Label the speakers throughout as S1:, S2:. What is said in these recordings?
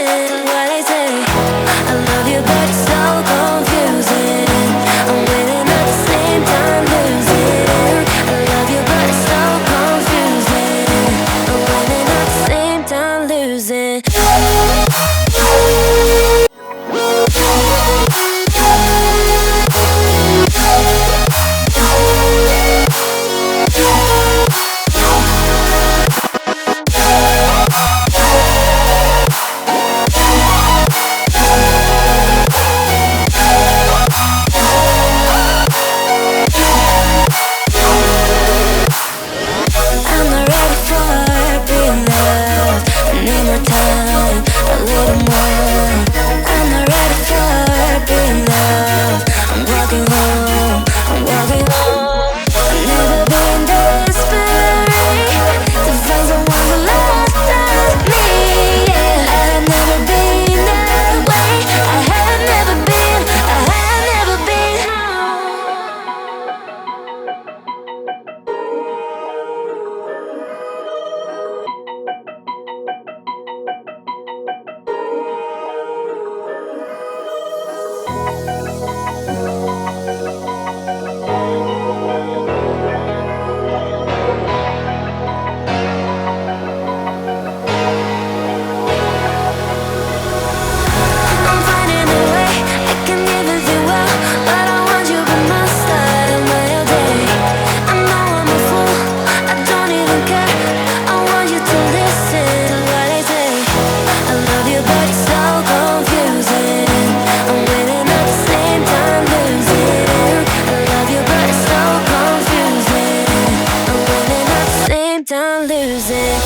S1: listen to what I say. I love you, but it's so confusing. I'm winning at the same time losing. I love you, but it's so confusing. I'm winning at the same time losing. Time losing.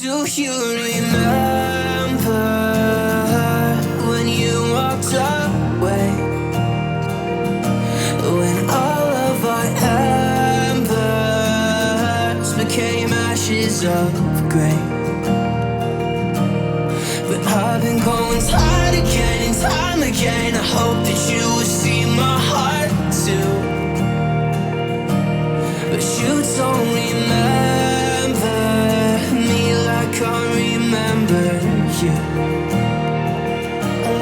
S2: Do you remember when you walked away? When all of our embers became ashes of grey. But I've been going time again and time again. I hope that you will see my heart too. But you don't remember me like I remember you.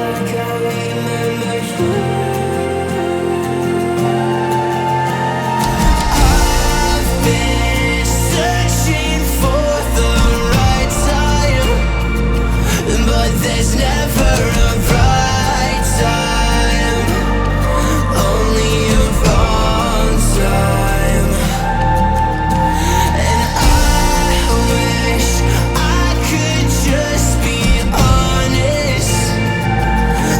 S2: Like I remember you. I've been searching for the right time, but there's never a right time, only a wrong time. And I wish I could just be honest.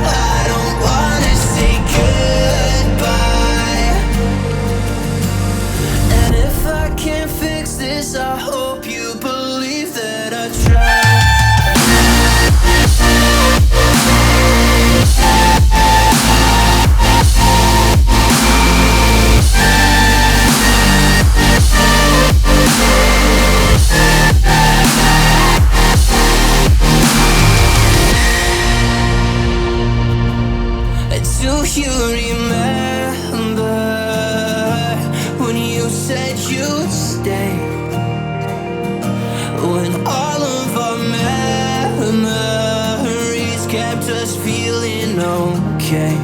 S2: I don't wanna say goodbye. And if I can't fix this, I hope you believe that I tried. Do you remember when you said you'd stay? When all of our memories kept us feeling okay.